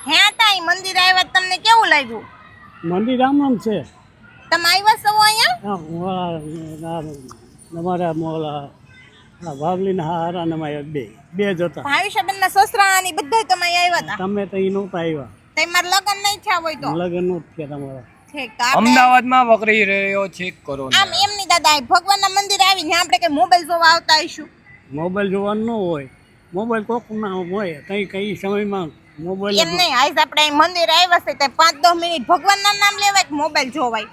હે તાઈ મંદિર આવ્યા તમને કેવું લાગ્યું? મંદિર આમ છે. તમે આવ્યા છો અહીંયા? તમારા મોલા વાવલીના હારા ને બે જ હતા. ભાવિશાબેનના સસરા ની બધા તમે આવ્યા હતા. તમે તો ઈ નહોતા આવ્યા. તમારા લગન નહીં થયા હોય તો? લગન નો થયા તમારા. ઠીક. અમદાવાદમાં વકરી રહ્યો છે કોરોના. આમ એમની દાદા ભગવાનના મંદિર આવીને આપણે કે મોબાઈલ જોવા આવતા આવીશું. મોબાઈલ જોવાનું ન હોય. મોબાઈલ કોક ના હોય કઈ સમયમાં મોબાઈલ એમ નહીં. આજ આપણે અહીં મંદિર આવ્યા છે તે 5-10 મિનિટ ભગવાનના નામ લેવાય કે મોબાઈલ જોવાય?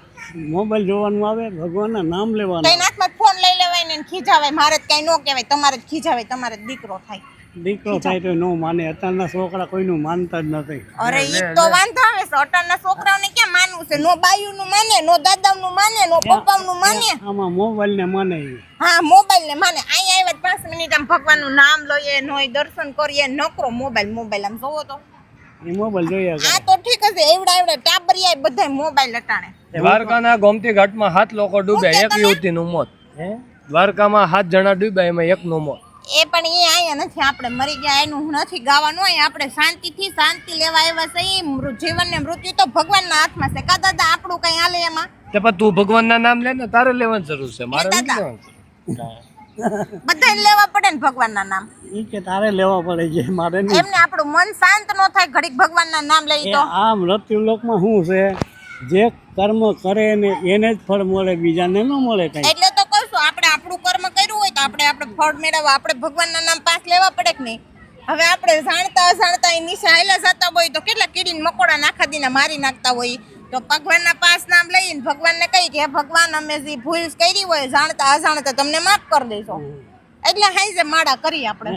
મોબાઈલ જોવાનું આવે, ભગવાનના નામ લેવાનું. કઈ હાથમાં ફોન લઈ લેવાય ને ખીજાવાય. મારે કઈ ન કહેવાય, તમારે જ ખીજાવાય, તમારે દીકરો થાય. દીકરો થાય તો નો માને. અત્યારના છોકરા કોઈનું માનતા જ નથી. અરે ઈ તો વાંધો આવે છે. અટાણના છોકરાઓને ક્યાં માનવું છે? નો બાયુનું માને, નો દાદાનું માને, નો પપ્પાનું માને. આમાં મોબાઈલ ને માને. હા, મોબાઈલ ને માને. અહીંયા આવ્યા 5 મિનિટ આમ ભગવાનનું નામ લઈએ, નોય દર્શન કરીએ, નકરો મોબાઈલ આમ જોવો તો એ મોબાઈલ જોયા આ તો ઠીક છે. એવડા ટાબરિયા બધા મોબાઈલ અટાણે. દ્વારકાના ગોમતી ઘાટમાં 7 લોકો ડૂબ્યા, એક યુવતીનું મોત. દ્વારકામાં 7 જણા ડૂબ્યા, એમાં એકનું મોત. એ પણ એ અહીંયા નથી. આપણે મરી ગયા એનું નથી ગાવાનું. હોય આપણે શાંતિ લેવા આવ્યા છે. જીવન ને મૃત્યુ તો ભગવાનના હાથમાં છે. કા દાદા આપણું કઈ હાલે એમાં? તે પણ તું ભગવાનના નામ લે ને, તારે લેવાની જરૂર છે, મારે નથી લેવાનું. બધાને લેવા પડે ને ભગવાનના નામ. ઈ કે તારે લેવા પડે છે, મારે નહીં. એમને આપણું મન શાંત ન થાય ઘડીક ભગવાનના નામ લઈ તો. આ મૃત્યુ લોકમાં શું છે, જે કર્મ કરે ને એને જ ફળ મળે, બીજાને ન મળે કઈ. એટલે તો કહું છું, આપણે આપણું કર્મ કર્યું હોય તો આપણે ફળ મેળવવા આપણે ભગવાનના નામ પાસ લેવા પડે કે નહીં? હવે આપણે જાણતા એ નીચે હાલ્યા જતા હોય તો કેટલા કીડીને મકોડા નાખા દીને મારી નાખતા હોય. તો ભગવાનના પાસ નામ લઈને ભગવાનને કહી કે ભગવાન અમે જે ભૂલ કરી હોય જાણતા અજાણતા તમને માફ કરી દઈશું. એટલે હાઈ જે માડા કરી આપણે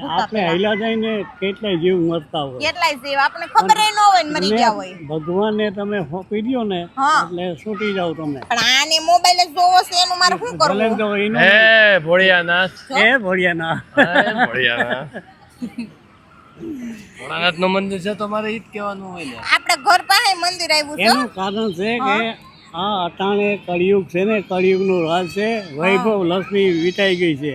હાલ્યા જઈને કેટલાય જીવ મરતા હોય. કેટલાય જીવ આપણે ખબર ન હોય ને મરી ગયા હોય. ભગવાનને તમે સોંપી દો ને એટલે છૂટી જાવ તમે. પણ આને મોબાઈલ જ જોવો છે એનું મારે શું કરવું? હે ભોળિયાનાથ, ભોળાનાથ નું મંદિર છે તો મારે ઈ જ કહેવાનું હોય ને. આપણે ઘર પાસે મંદિર આવ્યું છે. એનું કારણ છે કે આ અટાણે કળિયુગ છે ને, કળિયુગ નું રાજ છે. વૈભવ લક્ષ્મી વિટાઈ ગઈ છે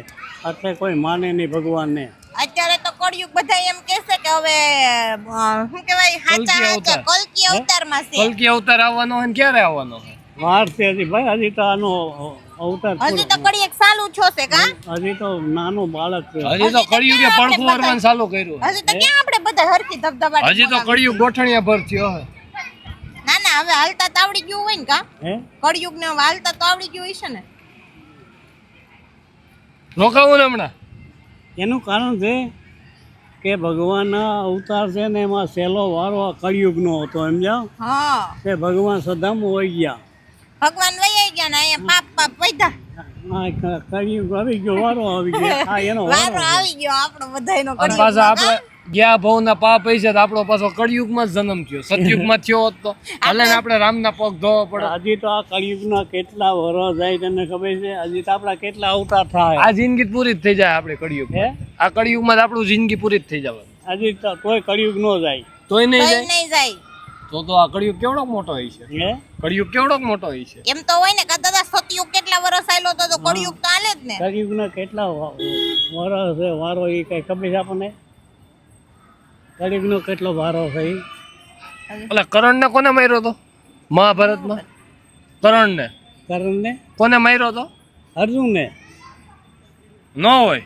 એટલે કોઈ માને નહીં ભગવાનને. અત્યારે તો કળિયુગ બધા એમ કહેશે કે હવે શું કહેવાય, સાચા કલ્કી અવતારમાં છે. કલ્કી અવતાર આવવાનો હોય ને ક્યારે આવવાનો હોય? વાર છે હજી ભાઈ. હજી તો આનો અવતાર હજી તો કળિયુગ ચાલુ છો છે કા? હજી તો નાનું બાળક છે. હજી તો કળિયુગે પડખું વરવાનું ચાલુ કર્યું. હજી તો ક્યાં આપણે બધા હરખી ધબધબાટ. હજી તો કળિયુગ ગોઠણિયા ભર થયો હોય. ના હવે હાલતા તો આવડી ગયું હોય ને કા? કળિયુગ ને હાલતા તો આવડી ગયું હોય છે ને. રોકાવું ને હમણાં. એનું કારણ છે કે ભગવાનના અવતાર છે ને એમાં સહેલો વારો કળિયુગનો હતો. સમજાવ? હા, કે ભગવાન સદામાં હોય ગયા. ભગવાન વહી ગયા ને અહીંયા પાપ વધ્યા. કળિયુગ આવી ગયો, વારો આવી ગયો. આ એનો વારો આવી ગયો આપણો બધાયનો કળિયુગ. પાછા આપણે ગયા ભવના પાપ હશે તો આપણો પાછો કળિયુગમાં જ જન્મ થયો. સતયુગમાં થયો હોત તો ભલે ને આપણે રામના પગ ધોવા પડે. હજી તો આ કળિયુગના કેટલા વર્ષ જાય તને ખબર છે? હજી તો આપણા કેટલા અવતાર થાય. આ જિંદગી પૂરી જ થઈ જાય આપણે કળિયુગ. આ કળિયુગમાં જ આપણું જિંદગી પૂરી જ થઈ જવાની. હજી તો કોઈ કળિયુગ ન જાય. તોય નહીં જાય. તો આ કળિયુગ કેવડો મોટો હોય છે? કળિયુગ કેવડો મોટો હોય છે? એમ તો હોય ને કે દાદા સતયુગ કેટલા વર્ષ આયલો તો કળિયુગ તો આલે જ ને. કળિયુગના કેટલા વર્ષ છે વારો એ કઈ ખબર છે આપણને? કળિયુગનો કેટલો વારો છે? ઓલા કરણને કોને માર્યો તો મહાભારતમાં? કરણને કોને માર્યો તો? અર્જુનને. ન હોય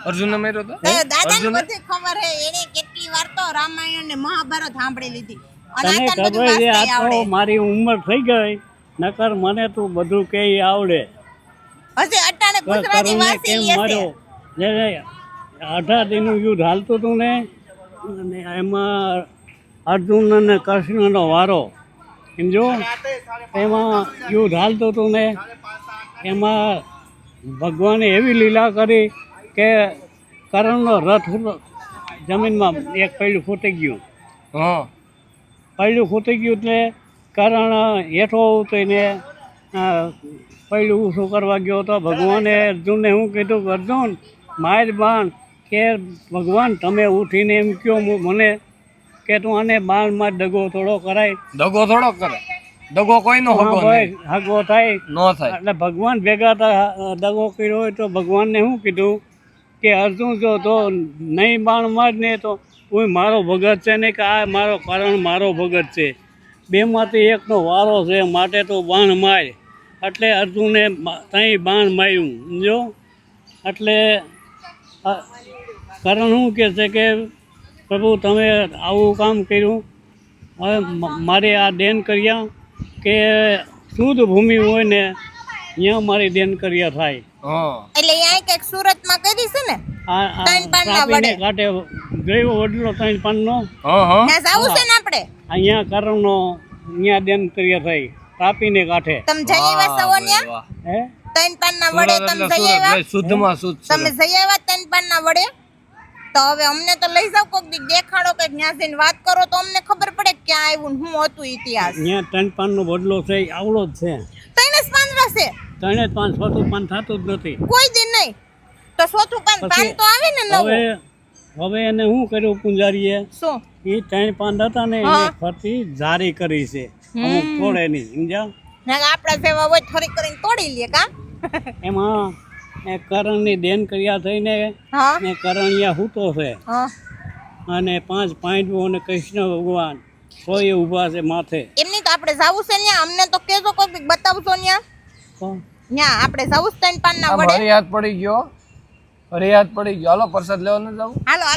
અર્જુનને માર્યો તો? દાદાને બધી ખબર હે. એને કેટલી વાર તો રામાયણ ને મહાભારત સાંભળી લીધી. તને ખબર છે આ તો મારી ઉંમર થઈ ગઈ, નકર મને તું બધું કેય આવડે. હજી અટાણે ગુજરાતી વાસી લેશે. 18 દિનનું યુદ્ધ હાલતું હતું ને, એમાં અર્જુન અને કૃષ્ણનો વારો. સમજો? એમાં યુદ્ધ હાલતું હતું ને, એમાં ભગવાને એવી લીલા કરી કે કરણનો રથ જમીનમાં એક પૈડું ફૂટી ગયું. પૈડું ફૂટી ગયું એટલે કરણ હેઠો ઉતરીને પૈડું ઊંચું કરવા ગયો હતો. ભગવાને અર્જુનને શું કીધું કે અર્જુન માર બાણ કે ભગવાન તમે ઉઠીને એમ કહો મને કે તું આને બાણમાં દગો થોડો કરાય. દગો થોડો કરે? દગો કોઈનો હગો થાય ન થાય. એટલે ભગવાન ભેગા દગો કર્યો હોય તો ભગવાનને શું કીધું કે અર્જુન જો તો નહીં બાણ માર ને તો કોઈ મારો ભગત છે ને કે આ મારો કારણ મારો ભગત છે, બેમાંથી એકનો વારો છે, માટે તો બાણ માર. એટલે અર્જુને ત્યાં બાણ માર્યું સમજો. એટલે કારણ શું કહે છે કે પ્રભુ તમે આવું કામ કર્યું, હવે મારે આ દેન કર્યા કે શુદ્ધ ભૂમિ હોય ને ત્યાં મારી દેન કર્યા થાય. એટલે અહીંયા કંઈક સુરતમાં કરી છે ને આ ત્રણ પાનના ત્રાપીને વડે. કાંઠે ગયો વડલો 3 પાનનો, ત્યાં જાવું છે ને આપણે. અહીંયા કરણનો અહીંયા દેન કર્યા થાય તાપીને કાંઠે. તમે જઈ આવ્યા છો ત્યાં હે ત્રણ પાનના વડે? તમે જઈ આવ્યા? શુદ્ધમાં શુદ્ધ તમે જઈ આવ્યા ત્રણ પાનના વડે? તો હવે અમને તો લઈ જાવ, કોક દી દેખાડો, કઈક ત્યાં જઈને વાત કરો તો અમને ખબર પડે કે ક્યાં આવ્યું ને શું હતું ઇતિહાસ. અહીંયા 3 પાનનો બદલો છે એ આવડો જ છે. ત્રણ જ પાંદડા છે, 3 જ પાન, ચોથું પાન થતું જ નથી. કોઈ દી નહીં. તો ચોથું પાન પાન તો આવે ને નવું. હવે એને શું કર્યું પૂંજારીએ, શું એ 3 પાન હતા ને એને ફરતી જારી કરી છે, અમુક તોડે નહીં સમજ્યા. ના આપણા જેવા હોય થોડી કરીને તોડી લે કા. એમાં એ કરણની દેન કર્યા થઈને હા ને કરણિયા હૂતો છે હા. અને 5 પાંડવો અને કૃષ્ણ ભગવાન સોએ ઊભા છે માથે. એમની તો આપણે જાવું છે ત્યાં, અમને તો કેજો કોક દી બતાવજો ત્યાં. ત્યાં આપણે જાવું છે ત્રણ પાનના વડે. હરિયાત પડી ગયો, હરિયાત પડી ગયો. હાલો પ્રસાદ લેવા ન જાવ. હાલો.